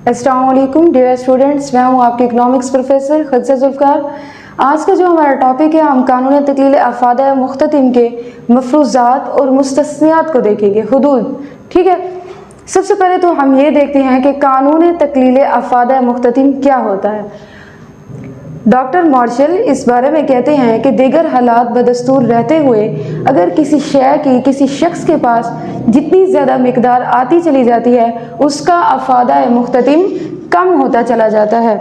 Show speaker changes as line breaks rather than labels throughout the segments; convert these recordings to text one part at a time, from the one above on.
अस्सलाम वालेकुम dear students, मैं हूँ आपके इकोनॉमिक्स प्रोफेसर खदीजा जुल्फ़िकार। आज का जो हमारा टॉपिक है, हम कानून तकलील अफ़ादा मुख्ततिम के मफ़रूज़ात और मुस्तस्नियात को देखेंगे, हुदूद। ठीक है, सबसे पहले तो हम ये देखते हैं कि कानून तकलील अफ़ादा मुख्ततिम क्या होता है। डॉक्टर मार्शल इस बारे में कहते हैं कि दीगर हालात बदस्तूर रहते हुए अगर किसी शय की किसी शख्स के पास जितनी ज़्यादा मिकदार आती चली जाती है, उसका अफ़ादा मुख्ततिम कम होता चला जाता है।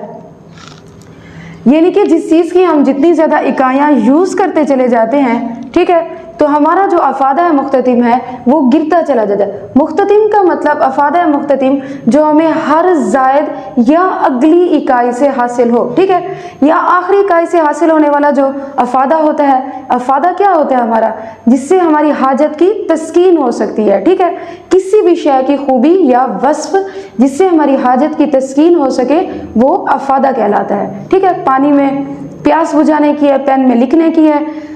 यानी कि जिस चीज़ की हम जितनी ज़्यादा इकाइयाँ यूज़ करते चले जाते हैं, ठीक है, तो हमारा जो अफ़ादा मुख्ततिम है वो गिरता चला जाता है। मुख्ततिम का मतलब अफ़ादा मुख्ततिम जो हमें हर ज़ायद या अगली इकाई से हासिल हो, ठीक है, या आखिरी इकाई से हासिल होने वाला जो अफ़ादा होता है। अफ़ादा क्या होता है हमारा, जिससे हमारी हाजत की तस्कीन हो सकती है, ठीक है, किसी भी शय की खूबी या वस्फ जिससे हमारी हाजत की तस्कीन हो सके, वो अफ़ादा कहलाता है। ठीक है, पानी में प्यास बुझाने की है, पेन में लिखने की है।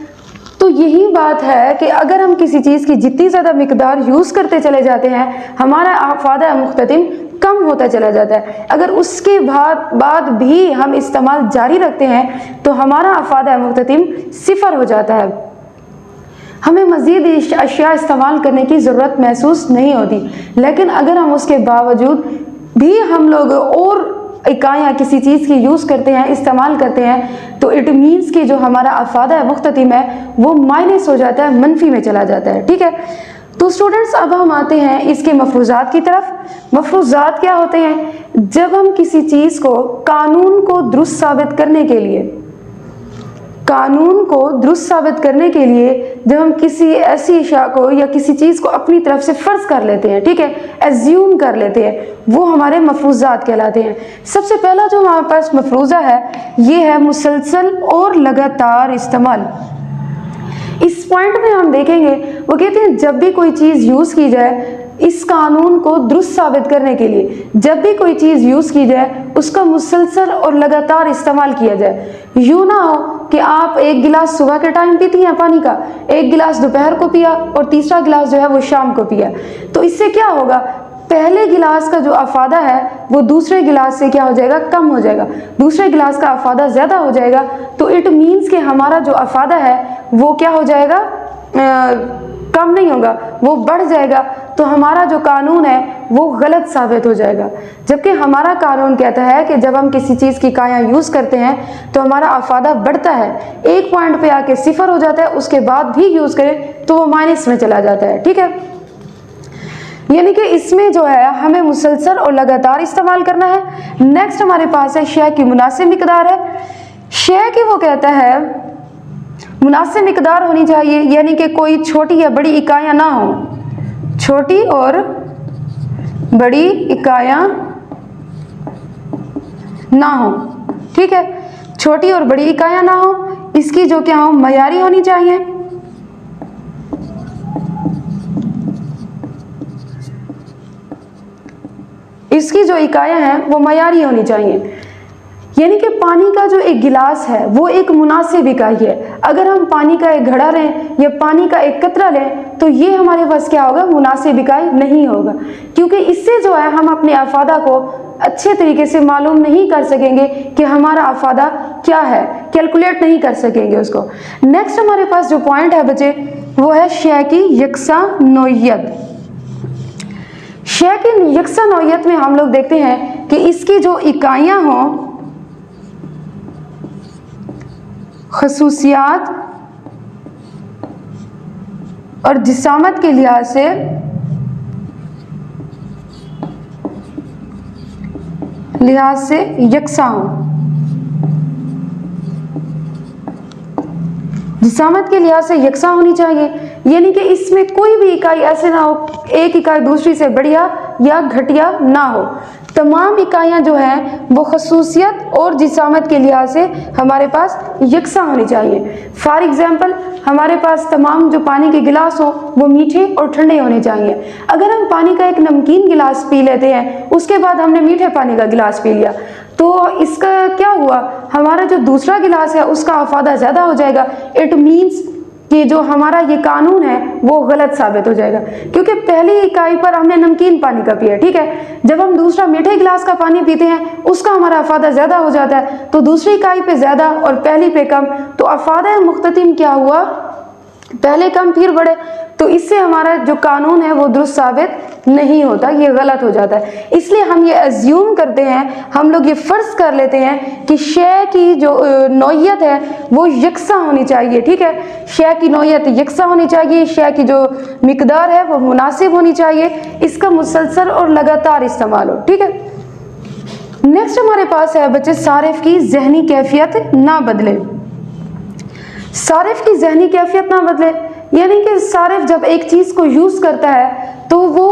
तो यही बात है कि अगर हम किसी चीज़ की जितनी ज़्यादा मिकदार यूज़ करते चले जाते हैं, हमारा अफ़ादा मुख्ततिम कम होता चला जाता है। अगर उसके बाद भी हम इस्तेमाल जारी रखते हैं तो हमारा अफ़ादा मुख्ततिम सिफर हो जाता है। हमें मज़ीद अशिया इस्तेमाल करने की ज़रूरत महसूस नहीं होती, लेकिन अगर हम उसके बावजूद भी हम लोग और इकाइयाँ किसी चीज़ की यूज़ करते हैं, इस्तेमाल करते हैं, तो इट मीन्स कि जो हमारा अफ़ादा मुख्ततिम है वो माइनस हो जाता है, मनफी में चला जाता है। ठीक है, तो स्टूडेंट्स अब हम आते हैं इसके मफरूज़ात की तरफ। मफरूज़ात क्या होते हैं? जब हम किसी चीज़ को कानून को दुरुस्त साबित करने के लिए जब हम किसी ऐसी इशा को या किसी चीज़ को अपनी तरफ से फ़र्ज़ कर लेते हैं, ठीक है, एज्यूम कर लेते हैं, वो हमारे मफरूज़ात कहलाते हैं। सबसे पहला जो हमारे पास मफरूज़ा है ये है मुसलसल और लगातार इस्तेमाल। इस पॉइंट में हम देखेंगे, वो कहते हैं जब भी कोई चीज़ यूज़ की जाए इस कानून को दुरुस्त साबित करने के लिए, जब भी कोई चीज़ यूज़ की जाए उसका मुसलसल और लगातार इस्तेमाल किया जाए। यूँ ना हो कि आप एक गिलास सुबह के टाइम पीती हैं पानी का, एक गिलास दोपहर को पिया और तीसरा गिलास जो है वो शाम को पिया। तो इससे क्या होगा, पहले गिलास का जो अफ़ादा है वो दूसरे गिलास से क्या हो जाएगा, कम हो जाएगा, दूसरे गिलास का अफ़ादा ज़्यादा हो जाएगा। तो इट मीन्स कि हमारा जो अफ़ादा है वो क्या हो जाएगा, कम नहीं होगा, वो बढ़ जाएगा। तो हमारा जो कानून है वो गलत साबित हो जाएगा। जबकि हमारा कानून कहता है कि जब हम किसी चीज़ की इकाइयाँ यूज़ करते हैं तो हमारा अफ़ादा बढ़ता है, एक पॉइंट पे आके सिफर हो जाता है, उसके बाद भी यूज़ करें तो वो माइनस में चला जाता है। ठीक है, यानी कि इसमें जो है हमें मुसलसल और लगातार इस्तेमाल करना है। नेक्स्ट हमारे पास है शय की मुनासिब मिकदार है। शय की वो कहता है मुनासिब मिकदार होनी चाहिए, यानी कि कोई छोटी या बड़ी इकाइयाँ ना हो, छोटी और बड़ी इकाइयाँ ना हो। ठीक है, छोटी और बड़ी इकाइयाँ ना हो, इसकी जो क्या हो मयारी होनी चाहिए। इसकी जो इकाइयाँ हैं वो मयारी होनी चाहिए। यानी कि पानी का जो एक गिलास है वो एक मुनासिब इकाई है। अगर हम पानी का एक घड़ा लें या पानी का एक कतरा लें तो ये हमारे पास क्या होगा, मुनासिब इकाई नहीं होगा, क्योंकि इससे जो है हम अपने अफ़ादा को अच्छे तरीके से मालूम नहीं कर सकेंगे कि हमारा अफ़ादा क्या है, कैलकुलेट नहीं कर सकेंगे उसको। नेक्स्ट हमारे पास जो पॉइंट है बच्चे वो है शय की यकसा नौइयत। शय की यकसा नौइयत में हम लोग देखते हैं कि इसकी जो इकाइयाँ हों, खसूसियात और जिसामत के लिहाज से यकसा हो। जिसामत के लिहाज से यकसा होनी चाहिए, यानी कि इसमें कोई भी इकाई ऐसे ना हो एक इकाई दूसरी से बढ़िया या घटिया ना हो। तमाम इकाइयाँ जो हैं वो खसूसियत और जिसामत के लिहाज से हमारे पास यकसा होनी चाहिए। फॉर एग्जांपल हमारे पास तमाम जो पानी के गिलास हों वो मीठे और ठंडे होने चाहिए। अगर हम पानी का एक नमकीन गिलास पी लेते हैं, उसके बाद हमने मीठे पानी का गिलास पी लिया, तो इसका क्या हुआ, हमारा जो दूसरा गिलास है उसका अफ़ादा ज़्यादा हो जाएगा। इट मीन्स कि जो हमारा ये कानून है वो गलत साबित हो जाएगा, क्योंकि पहली इकाई पर हमने नमकीन पानी का पिया, ठीक है, जब हम दूसरा मीठे गिलास का पानी पीते हैं उसका हमारा अफादा ज़्यादा हो जाता है, तो दूसरी इकाई पे ज़्यादा और पहली पे कम, तो अफादा मुख्ततिम क्या हुआ, पहले कम फिर बढ़े, तो इससे हमारा जो कानून है वो दुरुस्त साबित नहीं होता, ये गलत हो जाता है। इसलिए हम ये अज्यूम करते हैं, हम लोग ये फ़र्ज कर लेते हैं कि शय की जो नौइयत है वो यकसा होनी चाहिए, ठीक है, शय की नौइयत यकसा होनी चाहिए, शय की जो मिकदार है वो मुनासिब होनी चाहिए, इसका मुसलसल और लगातार इस्तेमाल हो, ठीक है। नेक्स्ट हमारे पास है बच्चे सारिफ की जहनी कैफियत ना बदले। सारिफ की जहनी कैफियत ना बदले यानी कि सारिफ जब एक चीज़ को यूज़ करता है तो वो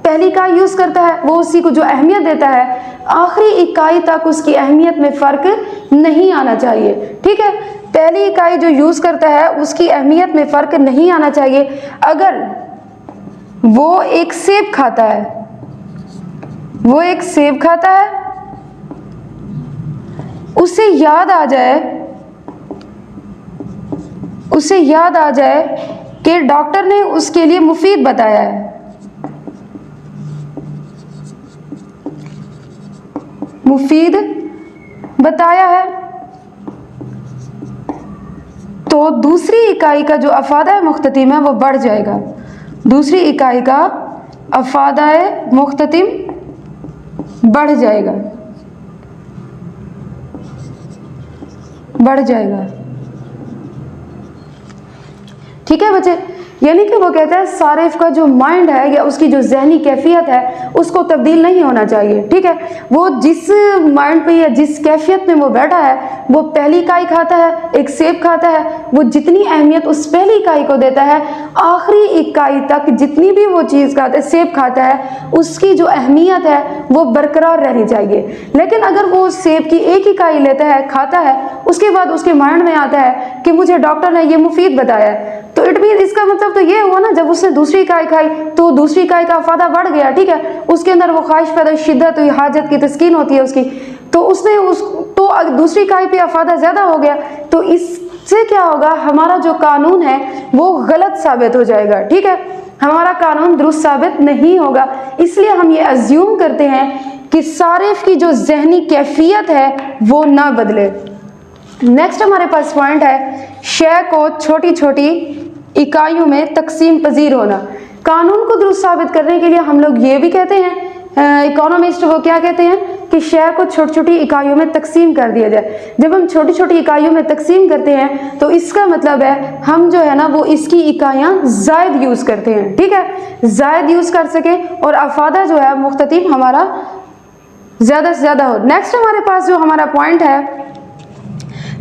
पहली इकाई यूज़ करता है, वो उसी को जो अहमियत देता है आखिरी इकाई तक उसकी अहमियत में फ़र्क नहीं आना चाहिए, ठीक है। पहली इकाई जो यूज़ करता है उसकी अहमियत में फ़र्क नहीं आना चाहिए। अगर वो एक सेब खाता है, वो एक सेब खाता है, उसे याद आ जाए कि डॉक्टर ने उसके लिए मुफीद बताया है, मुफीद बताया है, तो दूसरी इकाई का जो अफादा मुख्ततिम है वो बढ़ जाएगा, दूसरी इकाई का अफादा मुख्ततिम बढ़ जाएगा, ठीक है बच्चे। यानी कि वो कहता है सारिफ का जो माइंड है या उसकी जो जहनी कैफियत है उसको तब्दील नहीं होना चाहिए, ठीक है। वो जिस माइंड पे या जिस कैफियत में वो बैठा है, वो पहली इकाई खाता है, एक सेब खाता है, वो जितनी अहमियत उस पहली इकाई को देता है आखिरी इकाई तक जितनी भी वो चीज़ खाता है, सेब खाता है, उसकी जो अहमियत है वो बरकरार रहनी चाहिए। लेकिन अगर वो सेब की एक इकाई लेता है, खाता है, उसके बाद उसके माइंड में आता है कि मुझे डॉक्टर ने ये मुफीद बताया है, तो इट मीन इसका मतलब तो ये हुआ ना, जब उसने दूसरी इकाई खाई तो दूसरी इकाई का अफादा बढ़ गया, ठीक है, उसके अंदर वो ख्वाहिश पैदा, शिद्दत हुई, हाजत की तस्कीन होती है उसकी, तो उसने तो दूसरी इकाई पे अफादा ज़्यादा हो गया, तो इससे क्या होगा, हमारा जो कानून है वो गलत साबित हो जाएगा, ठीक है, हमारा कानून दुरुस्त साबित नहीं होगा। इसलिए हम ये अज्यूम करते हैं कि सारिफ की जो जहनी कैफियत है वो ना बदले। नेक्स्ट हमारे पास पॉइंट है शय को छोटी छोटी इकाइयों में तकसीम पजीर होना। कानून को दुरुस्त साबित करने के लिए हम लोग ये भी कहते हैं, इकोनॉमिस्ट वो क्या कहते हैं कि शय को छोटी छोटी इकाइयों में तकसीम कर दिया जाए। जब हम छोटी छोटी इकाइयों में तकसीम करते हैं तो इसका मतलब है हम जो है ना वो इसकी इकाइयाँ ज़ायद यूज़ करते हैं, ठीक है, ज़ायद यूज़ कर सकें और अफादा जो है मुख्ततिम हमारा ज़्यादा से ज़्यादा हो। नेक्स्ट हमारे पास जो हमारा पॉइंट है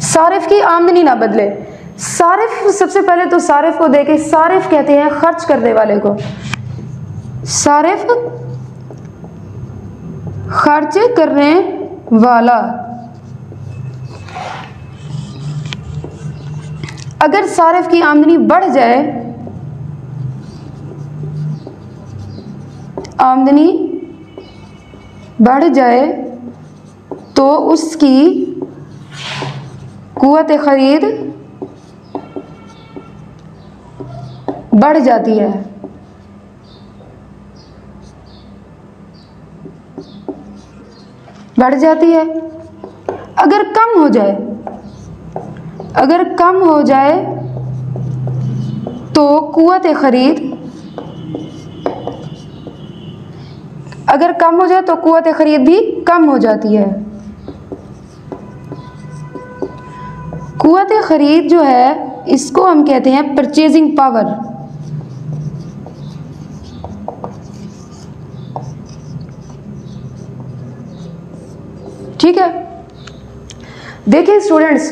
सारिफ की आमदनी ना बदले। सारिफ, सबसे पहले तो सारिफ को देखें, सारिफ कहते हैं खर्च करने वाले को, सारिफ खर्च करने वाला। अगर सारिफ की आमदनी बढ़ जाए, आमदनी बढ़ जाए तो उसकी कुव्वत खरीद बढ़ जाती है। बढ़ जाती है। अगर कम हो जाए, अगर कम हो जाए तो कुव्वत खरीद, अगर कम हो जाए तो कुव्वत खरीद भी कम हो जाती है। कुव्वत खरीद जो है इसको हम कहते हैं परचेजिंग पावर। ठीक है, देखिए स्टूडेंट्स,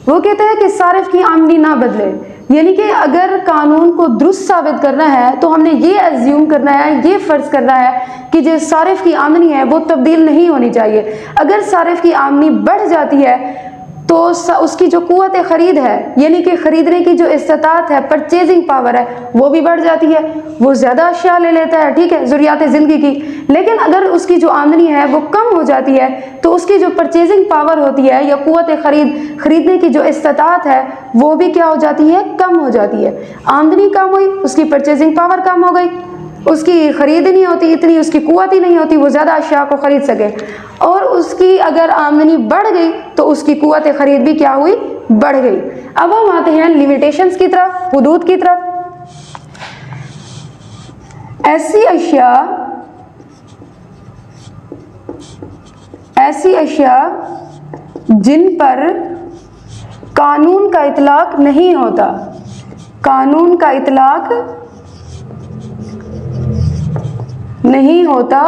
वो कहते हैं कि सारिफ की आमदनी ना बदले, यानी कि अगर कानून को दुरुस्त साबित करना है तो हमने ये अज्यूम करना है, ये फ़र्ज़ करना है कि जो सारिफ की आमदनी है वो तब्दील नहीं होनी चाहिए। अगर सारिफ की आमदनी बढ़ जाती है तो उसकी जो कुव्वत ख़रीद है, यानी कि ख़रीदने की जो इस्तात है, परचेजिंग पावर है, वो भी बढ़ जाती है, वो ज़्यादा अशिया ले लेता है, ठीक है, ज़रूरियात ज़िंदगी की। लेकिन अगर उसकी जो आमदनी है वो कम हो जाती है तो उसकी जो परचेजिंग पावर होती है या कुव्वत खरीदने की जो इस्तात है वो भी क्या हो जाती है, कम हो जाती है। आमदनी कम हुई, उसकी परचेजिंग पावर कम हो गई, उसकी खरीद नहीं होती इतनी, उसकी कुव्वत ही नहीं होती वो ज़्यादा अशिया को ख़रीद सके। और उसकी अगर आमदनी बढ़ गई तो उसकी कुव्वत खरीद भी क्या हुई, बढ़ गई। अब हम आते हैं लिमिटेशंस की तरफ, हुदूद की तरफ। ऐसी अशिया जिन पर कानून का इतलाक नहीं होता, कानून का इतलाक नहीं होता,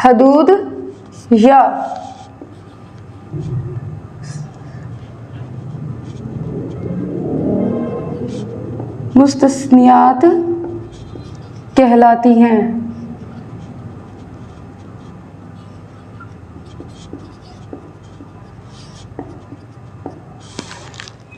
हदूद या मुस्तस्नियात कहलाती हैं।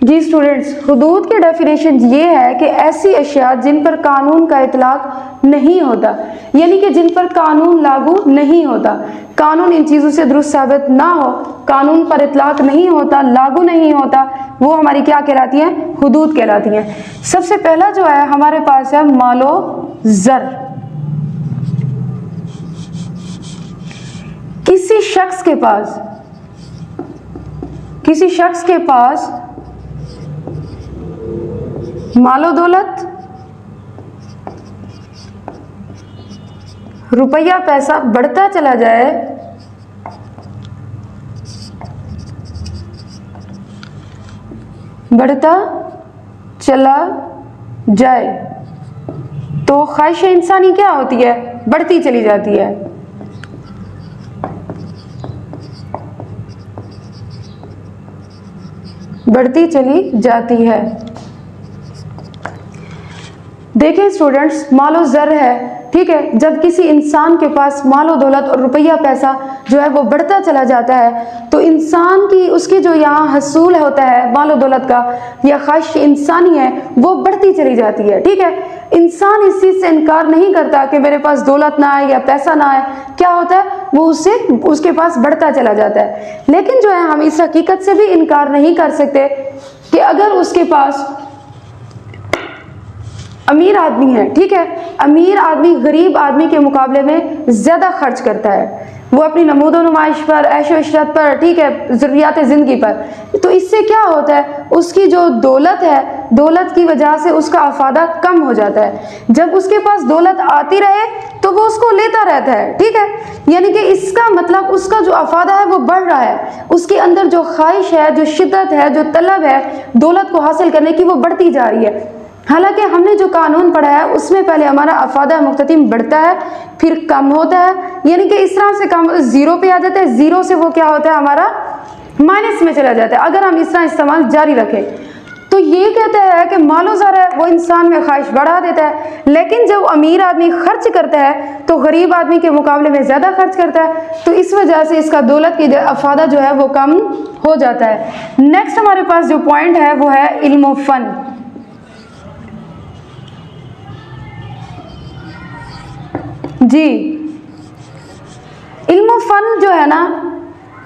जी स्टूडेंट्स, हुदूद की डेफिनेशन ये है कि ऐसी अशिया जिन पर कानून का इतलाक नहीं होता, यानी कि जिन पर कानून लागू नहीं होता, कानून इन चीज़ों से दुरुस्त साबित ना हो, कानून पर इतलाक नहीं होता, लागू नहीं होता, वो हमारी क्या कहलाती हैं, हुदूद कहलाती हैं। सबसे पहला जो है हमारे पास है मालो ज़र। किसी शख्स के पास मालो दौलत, रुपया पैसा बढ़ता चला जाए, बढ़ता चला जाए तो ख्वाहिश इंसानी क्या होती है, बढ़ती चली जाती है। बढ़ती चली जाती है। देखिए स्टूडेंट्स, मालो ज़र है, ठीक है, जब किसी इंसान के पास मालो दौलत और रुपया पैसा जो है वो बढ़ता चला जाता है तो इंसान की उसकी जो यहाँ हसूल होता है मालो दौलत का या ख्वाहिश इंसानी है वो बढ़ती चली जाती है, ठीक है। इंसान इस चीज़ से इनकार नहीं करता कि मेरे पास दौलत ना आए या पैसा ना आए, क्या होता है वो उसके पास बढ़ता चला जाता है। लेकिन जो है हम इस हकीकत से भी इनकार नहीं कर सकते कि अगर उसके पास अमीर आदमी है, ठीक है, अमीर आदमी गरीब आदमी के मुकाबले में ज़्यादा खर्च करता है, वो अपनी नमूदो नुमाइश पर, ऐशो इशरत पर, ठीक है, ज़रूरियात ज़िंदगी पर, तो इससे क्या होता है, उसकी जो दौलत है, दौलत की वजह से उसका अफादा कम हो जाता है। जब उसके पास दौलत आती रहे तो वो उसको लेता रहता है, ठीक है, यानी कि इसका मतलब उसका जो अफादा है वो बढ़ रहा है, उसके अंदर जो ख्वाहिश है, जो शिद्दत है, जो तलब है दौलत को हासिल करने की वो बढ़ती जा रही है। हालांकि हमने जो कानून पढ़ा है उसमें पहले हमारा अफादा मुख्ततिम बढ़ता है फिर कम होता है, यानी कि इस तरह से कम ज़ीरो पे आ जाता है, ज़ीरो से वो क्या होता है हमारा माइनस में चला जाता है अगर हम इस तरह इस्तेमाल जारी रखें। तो ये कहता है कि मालो ज़र है वो इंसान में ख्वाहिश बढ़ा देता है, लेकिन जब अमीर आदमी खर्च करता है तो गरीब आदमी के मुकाबले में ज़्यादा खर्च करता है, तो इस वजह से इसका दौलत की अफादा जो है वो कम हो जाता है। नेक्स्ट हमारे पास जो पॉइंट है वो है इल्म फ़न। जी, इल्म फ़न जो है ना,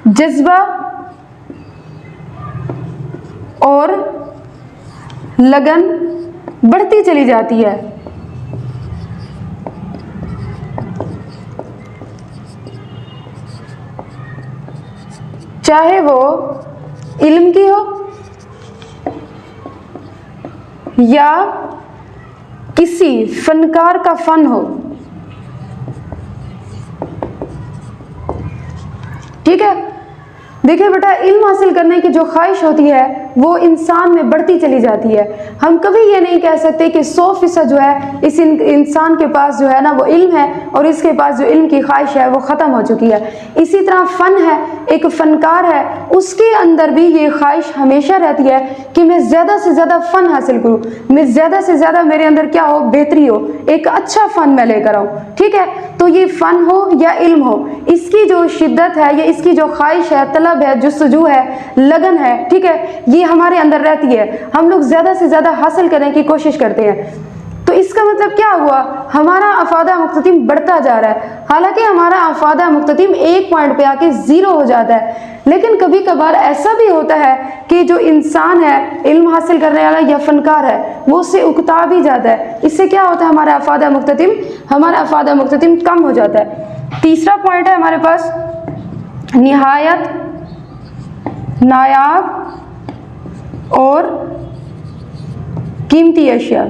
जज्बा और लगन बढ़ती चली जाती है। चाहे वो इल्म की हो या किसी फनकार का फ़न हो, ठीक है। देखिए बेटा, इल्म हासिल करने की जो ख्वाहिश होती है वो इंसान में बढ़ती चली जाती है। हम कभी ये नहीं कह सकते कि 100% जो है इस इंसान के पास जो है ना वो इल्म है और इसके पास जो इल्म की ख्वाहिश है वो ख़त्म हो चुकी है। इसी तरह फ़न है, एक फ़नकार है, उसके अंदर भी ये ख्वाहिश हमेशा रहती है कि मैं ज़्यादा से ज़्यादा फ़न हासिल करूँ, मैं ज़्यादा से ज़्यादा मेरे अंदर क्या हो, बेहतरी हो, एक अच्छा फ़न मैं लेकर आऊँ। ठीक है, तो ये फ़न हो या इल्म हो, इसकी जो शिद्दत है या इसकी जो ख्वाहिश है, तलब है, जुस्तजू है, लगन है, ठीक है, ये हमारे अंदर रहती है। हम लोग ज़्यादा से ज़्यादा हासिल करने की कोशिश करते हैं। तो इसका मतलब क्या हुआ, हमारा अफादा मुख्ततिम बढ़ता जा रहा है। हालांकि हमारा अफादा मुख्ततिम एक पॉइंट पे आके 0 हो जाता है, लेकिन कभी कभार ऐसा भी होता है कि जो इंसान है, इल्म हासिल करने वाला या फनकार है, वो उससे उकता भी जाता है। इससे क्या होता है, हमारा अफादा मुख्ततिम कम हो जाता है। तीसरा पॉइंट है हमारे पास निहायत नायाब और कीमती अशिया।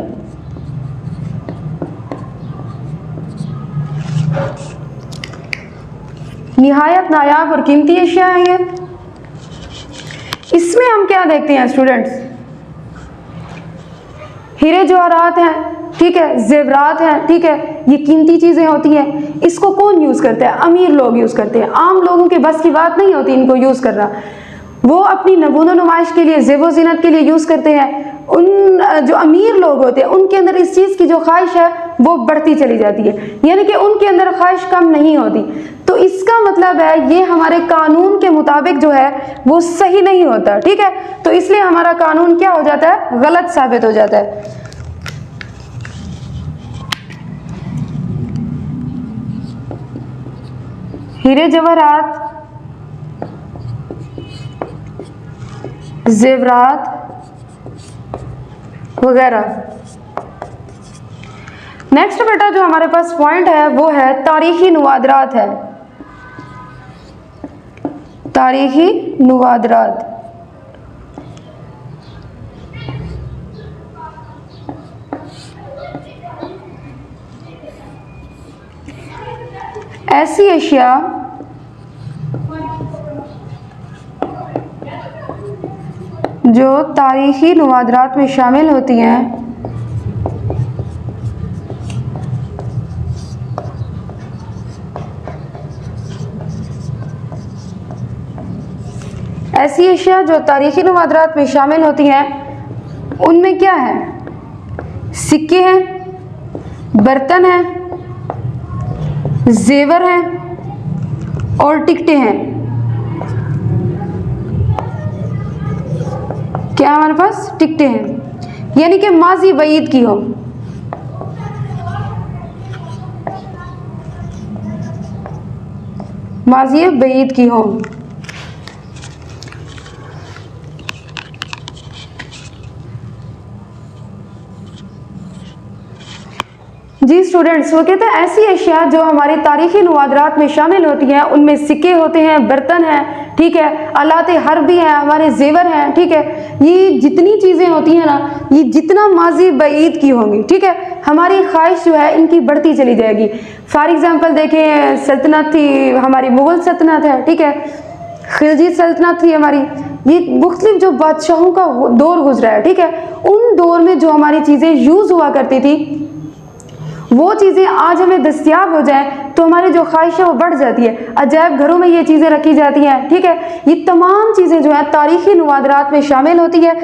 निहायत नायाब और कीमती अशिया है ये। इसमें हम क्या देखते हैं स्टूडेंट्स, हीरे जवाहरात हैं, ठीक है, जेवरात हैं, ठीक है, ये कीमती चीज़ें होती हैं। इसको कौन यूज़ करता है, अमीर लोग यूज़ करते हैं। आम लोगों के बस की बात नहीं होती इनको यूज़ करना। वो अपनी नमूनो नुमाइश के लिए, ज़ेबो ज़ीनत के लिए यूज़ करते हैं। उन जो अमीर लोग होते हैं उनके अंदर इस चीज़ की जो ख्वाहिश है वो बढ़ती चली जाती है, यानी कि उनके अंदर ख्वाहिश कम नहीं होती। तो इसका मतलब है ये हमारे कानून के मुताबिक जो है वो सही नहीं होता। ठीक है, तो इसलिए हमारा कानून क्या हो जाता है, गलत साबित हो जाता है। हीरे जवाहरात, जेवरात वगैरह। नेक्स्ट बेटा जो हमारे पास पॉइंट है वो है तारीखी नुवादरात है। तारीखी नुवादरात, ऐसी अशिया जो तारीखी नुवादरात में शामिल होती हैं, ऐसी अशिया जो तारीखी नुवादरात में शामिल होती हैं उनमें क्या है, सिक्के हैं, बर्तन हैं, जेवर हैं और टिकटें हैं। क्या हमारे पास, टिकटें हैं, यानी कि माजी बईद की हो। माजी बईद की हो। जी स्टूडेंट्स, वो कहते हैं ऐसी अशिया जो हमारी तारीखी नुवादरात में शामिल होती हैं उनमें सिक्के होते हैं, बर्तन हैं, ठीक है, आलाते हर्बी हैं, हमारे जेवर हैं, ठीक है, ये जितनी चीज़ें होती हैं ना, ये जितना माजी बईद की होंगी, ठीक है, हमारी ख्वाहिश जो है इनकी बढ़ती चली जाएगी। फॉर एग्जांपल देखें, सल्तनत थी हमारी, मुग़ल सल्तनत है, ठीक है, खिलजी सल्तनत थी हमारी, ये मुख्तलिफ जो बादशाहों का दौर गुजरा है, ठीक है, उन दौर में जो हमारी चीज़ें यूज़ हुआ करती थी वो चीज़ें आज हमें दस्तियाब हो जाएं तो हमारी जो ख्वाहिश है वो बढ़ जाती है। अजायब घरों में ये चीज़ें रखी जाती हैं, ठीक है, ये तमाम चीज़ें जो है तारीखी नुवादरात में शामिल होती है।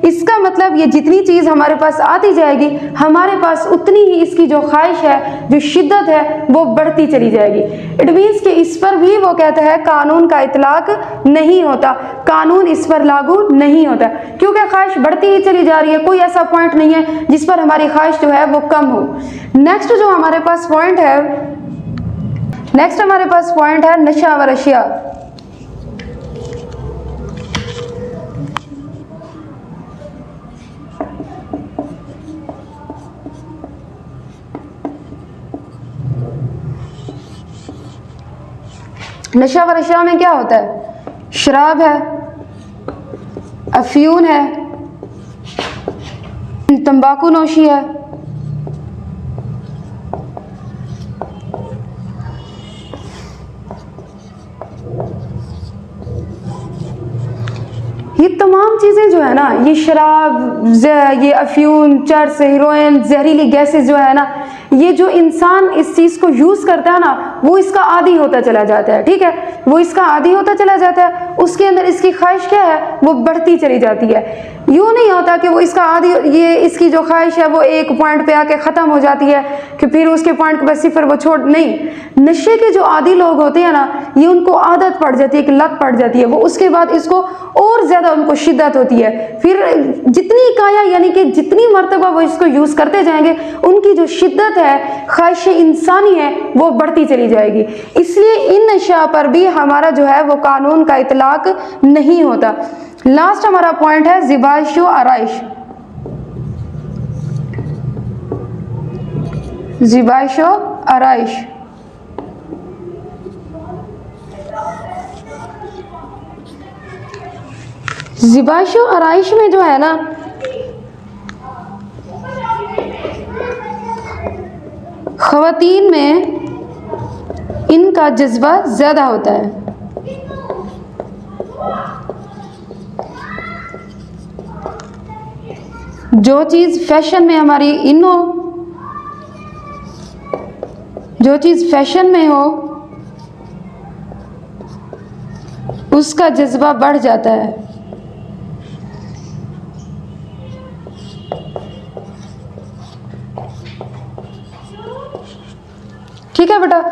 इसका मतलब ये जितनी चीज़ हमारे पास आती जाएगी हमारे पास उतनी ही इसकी जो ख्वाहिश है, जो शिद्दत है वो बढ़ती चली जाएगी। इट मीन्स कि इस पर भी वो कहता है कानून का इतलाक नहीं होता, कानून इस पर लागू नहीं होता, क्योंकि ख्वाहिश बढ़ती ही चली जा रही है। कोई ऐसा पॉइंट नहीं है जिस पर हमारी ख्वाहिश जो है वो कम हो। नेक्स्ट जो हमारे पास पॉइंट है, नेक्स्ट हमारे पास पॉइंट है नशा व अशिया। नशा व अशिया में क्या होता है, शराब है, अफ्यून है, तंबाकू नोशी है, ये तमाम तमाम चीज़ें जो है ना, ये शराब, ये अफ्यूम, चर्स, हीरोइन, जहरीली गैसेस जो है ना, ये जो इंसान इस चीज़ को यूज़ करता है ना, वो इसका आदी होता चला जाता है। ठीक है, वो इसका आदी होता चला जाता है, उसके अंदर इसकी ख्वाहिश क्या है, वो बढ़ती चली जाती है। यूँ नहीं होता कि वो इसका आदी, ये इसकी जो ख्वाहिश है वो एक पॉइंट पे आके ख़त्म हो जाती है कि फिर उसके पॉइंट पे सिफर वो छोड़, नहीं। नशे के जो आदी लोग होते हैं ना, ये उनको आदत पड़ जाती है, एक लत पड़ जाती है, वो उसके बाद इसको और ज़्यादा उनको शिद्दत होती है। फिर जितनी इकाया, यानी कि जितनी मरतबा वो इसको यूज़ करते जाएंगे, उनकी जो शिद्दत है, ख्वाहिश इंसानी है, वो बढ़ती चली जाएगी। इसलिए इन नशा पर भी हमारा जो है वो कानून का इतलाक नहीं होता। लास्ट हमारा पॉइंट है ज़िबाइश व आराइश। ज़िबाइश व आराइश, ज़िबाइश व आराइश में जो है ना, ख़वातीन में इनका जज्बा ज़्यादा होता है। जो चीज़ फैशन में हमारी इन हो, जो चीज़ फैशन में हो, उसका जज्बा बढ़ जाता है। ठीक है बेटा,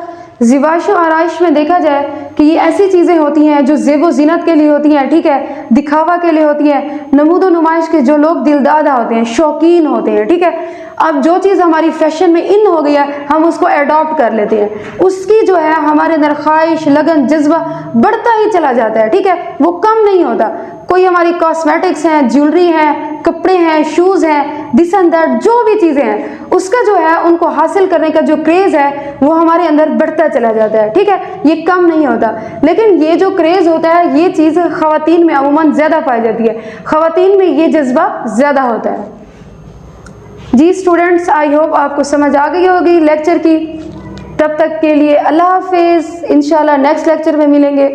ज़िबाइश व आराइश में देखा जाए कि ये ऐसी चीज़ें होती हैं जो ज़ेब व ज़ीनत के लिए होती हैं। ठीक है, दिखावा के लिए होती हैं, नमूद व नुमाइश के जो लोग दिलदादा होते हैं, शौकीन होते हैं। ठीक है, अब जो चीज़ हमारी फैशन में इन हो गई है, हम उसको एडॉप्ट कर लेते हैं, उसकी जो है हमारे अंदर ख्वाहिश, लगन, जज्बा बढ़ता ही चला जाता है। ठीक है, वो कम नहीं होता। कोई हमारी कॉस्मेटिक्स हैं, ज्वेलरी हैं, कपड़े हैं, शूज़ हैं, दिस एंड दैट, जो भी चीज़ें हैं, उसका जो है उनको हासिल करने का जो क्रेज़ है वो हमारे अंदर बढ़ता चला जाता है। ठीक है, ये कम नहीं होता। लेकिन ये जो क्रेज़ होता है, ये चीज़ ख़वातीन में अमूमन ज़्यादा पाई जाती है, ख़वातीन में ये जज्बा ज़्यादा होता है। जी स्टूडेंट्स, आई होप आपको समझ आ गई होगी लेक्चर की। तब तक के लिए अल्लाह हाफिज़, इंशाल्लाह नेक्स्ट लेक्चर में मिलेंगे।